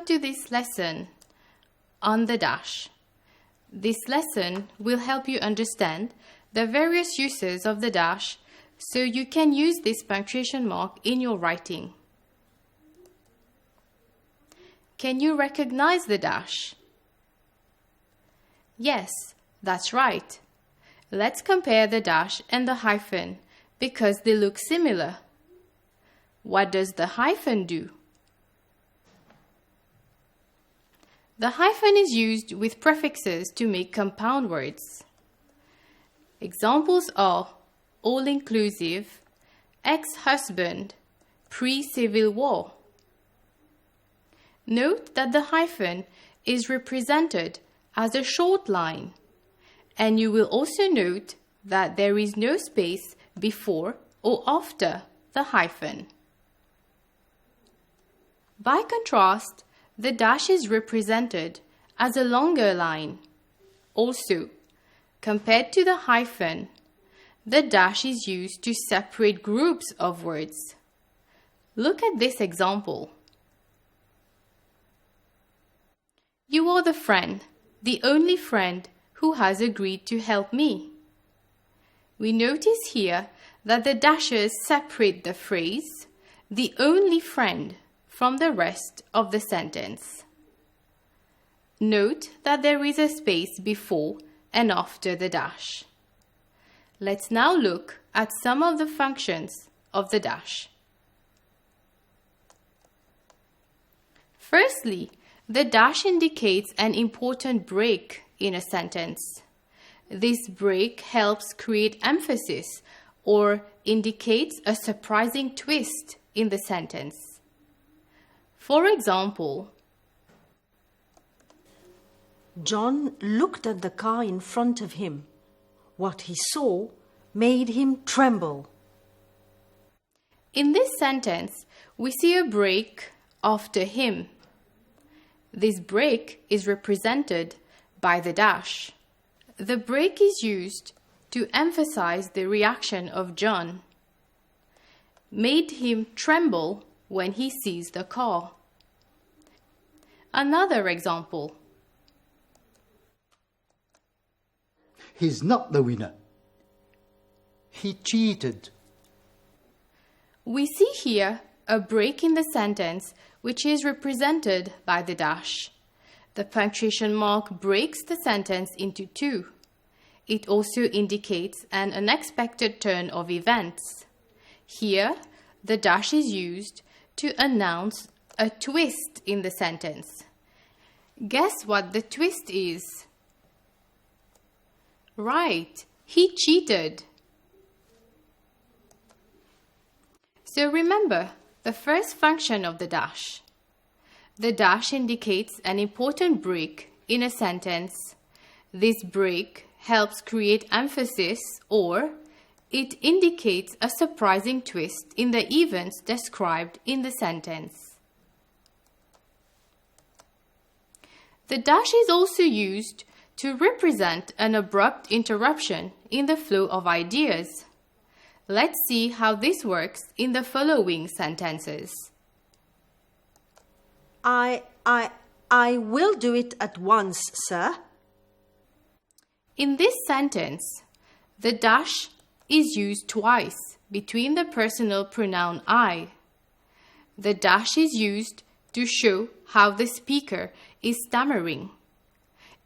to this lesson on the dash. This lesson will help you understand the various uses of the dash so you can use this punctuation mark in your writing. Can you recognize the dash? Yes, that's right. Let's compare the dash and the hyphen because they look similar. What does the hyphen do? The hyphen is used with prefixes to make compound words. Examples are all-inclusive, ex-husband, pre-Civil War. Note that the hyphen is represented as a short line, and you will also note that there is no space before or after the hyphen. By contrast, the dash is represented as a longer line. Also, compared to the hyphen, the dash is used to separate groups of words. Look at this example. You are the friend, the only friend who has agreed to help me. We notice here that the dashes separate the phrase, the only friend, from the rest of the sentence. Note that there is a space before and after the dash. Let's now look at some of the functions of the dash. Firstly, the dash indicates an important break in a sentence. This break helps create emphasis or indicates a surprising twist in the sentence. For example, John looked at the car in front of him. What he saw made him tremble. In this sentence, we see a break after him. This break is represented by the dash. The break is used to emphasize the reaction of John. Made him tremble when he sees the car. Another example. He's not the winner. He cheated. We see here a break in the sentence which is represented by the dash. The punctuation mark breaks the sentence into two. It also indicates an unexpected turn of events. Here, the dash is used to announce a twist in the sentence. Guess what the twist is? Right, he cheated. So remember the first function of the dash. The dash indicates an important break in a sentence. This break helps create emphasis or it indicates a surprising twist in the events described in the sentence. The dash is also used to represent an abrupt interruption in the flow of ideas. Let's see how this works in the following sentences. I will do it at once, sir. In this sentence, the dash is used twice between the personal pronoun I. The dash is used to show how the speaker is stammering.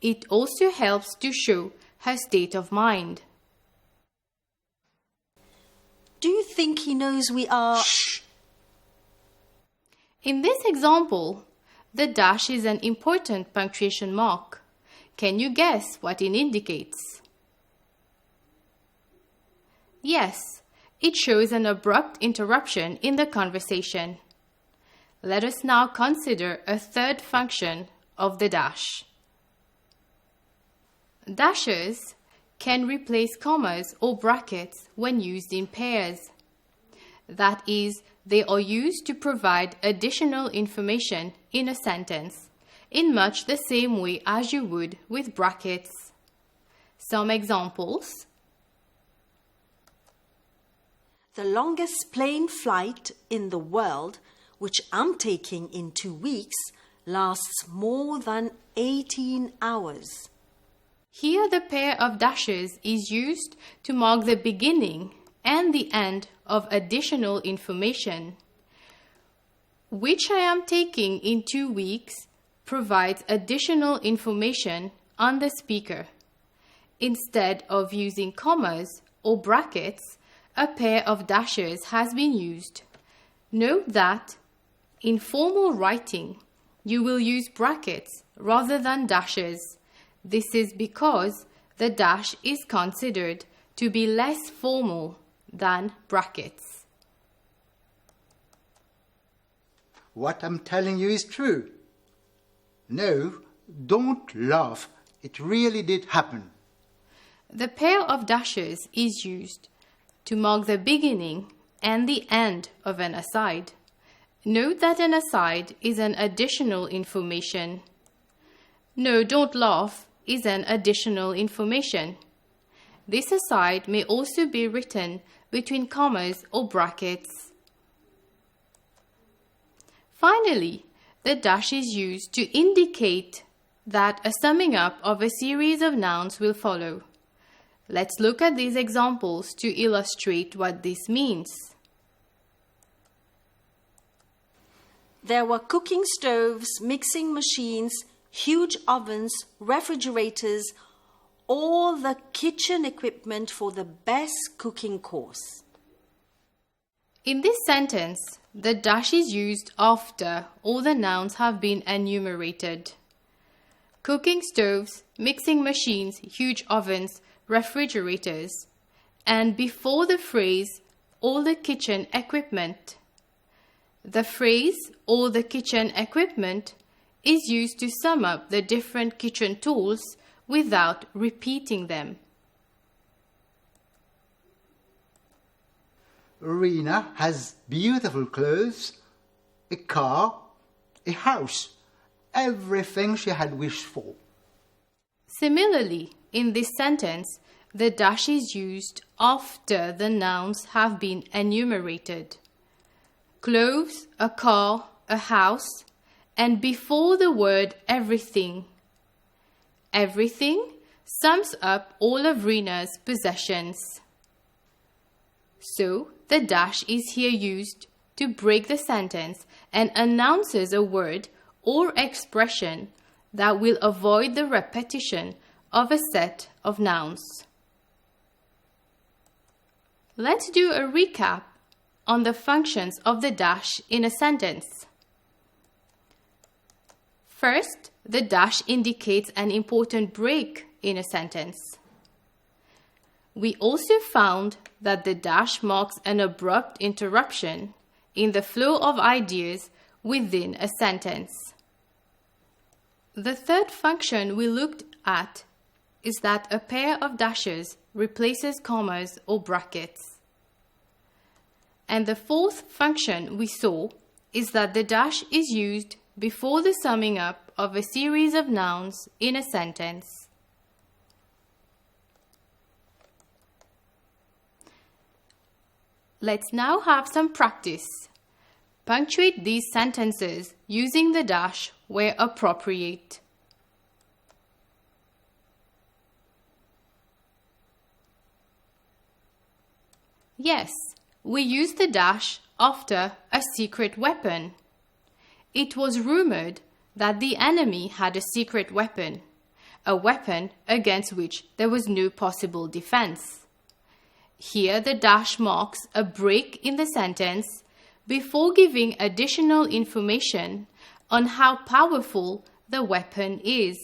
It also helps to show her state of mind. Do you think he knows we are... Shh! In this example, the dash is an important punctuation mark. Can you guess what it indicates? Yes, it shows an abrupt interruption in the conversation. Let us now consider a third function of the dash. Dashes can replace commas or brackets when used in pairs. That is, they are used to provide additional information in a sentence in much the same way as you would with brackets. Some examples. The longest plane flight in the world, which I'm taking in 2 weeks, lasts more than 18 hours. Here the pair of dashes is used to mark the beginning and the end of additional information. Which I am taking in 2 weeks provides additional information on the speaker. Instead of using commas or brackets, a pair of dashes has been used. Note that in formal writing, you will use brackets rather than dashes. This is because the dash is considered to be less formal than brackets. What I'm telling you is true. No, don't laugh. It really did happen. The pair of dashes is used to mark the beginning and the end of an aside. Note that an aside is an additional information. No, don't laugh is an additional information. This aside may also be written between commas or brackets. Finally, the dash is used to indicate that a summing up of a series of nouns will follow. Let's look at these examples to illustrate what this means. There were cooking stoves, mixing machines, huge ovens, refrigerators, all the kitchen equipment for the best cooking course. In this sentence, the dash is used after all the nouns have been enumerated. Cooking stoves, mixing machines, huge ovens, refrigerators, and before the phrase, all the kitchen equipment. The phrase, all the kitchen equipment, is used to sum up the different kitchen tools without repeating them. Rena has beautiful clothes, a car, a house, everything she had wished for. Similarly, in this sentence, the dash is used after the nouns have been enumerated. Clothes, a car, a house, and before the word everything. Everything sums up all of Rena's possessions. So, the dash is here used to break the sentence and announces a word or expression that will avoid the repetition of a set of nouns. Let's do a recap on the functions of the dash in a sentence. First, the dash indicates an important break in a sentence. We also found that the dash marks an abrupt interruption in the flow of ideas within a sentence. The third function we looked at is that a pair of dashes replaces commas or brackets. And the fourth function we saw is that the dash is used before the summing up of a series of nouns in a sentence. Let's now have some practice. Punctuate these sentences using the dash where appropriate. Yes, we used the dash after a secret weapon. It was rumored that the enemy had a secret weapon, a weapon against which there was no possible defense. Here the dash marks a break in the sentence before giving additional information on how powerful the weapon is.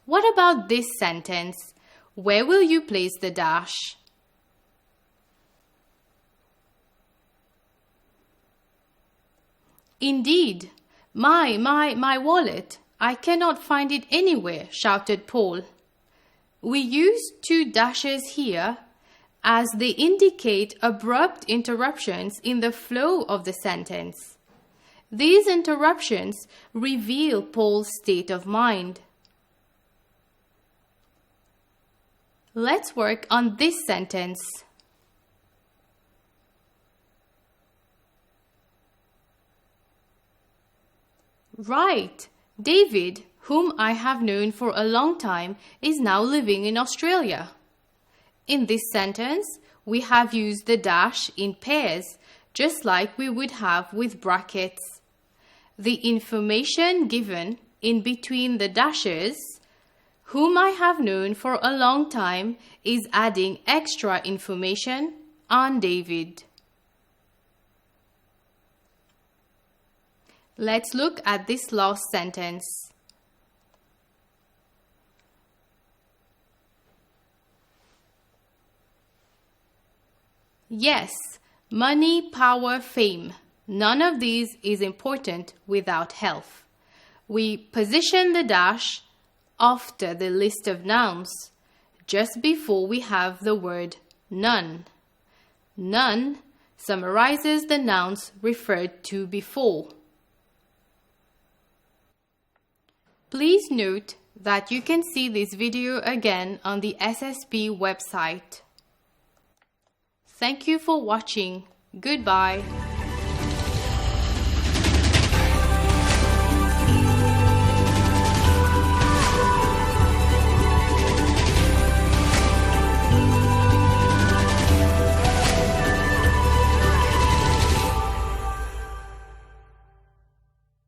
What about this sentence? Where will you place the dash? Indeed, my wallet. I cannot find it anywhere, shouted Paul. We use two dashes here as they indicate abrupt interruptions in the flow of the sentence. These interruptions reveal Paul's state of mind. Let's work on this sentence. Right. David, whom I have known for a long time, is now living in Australia. In this sentence, we have used the dash in pairs, just like we would have with brackets. The information given in between the dashes, whom I have known for a long time, is adding extra information on David. Let's look at this last sentence. Yes, money, power, fame. None of these is important without health. We position the dash after the list of nouns, just before we have the word none. None summarizes the nouns referred to before. Please note that you can see this video again on the SSP website. Thank you for watching. Goodbye.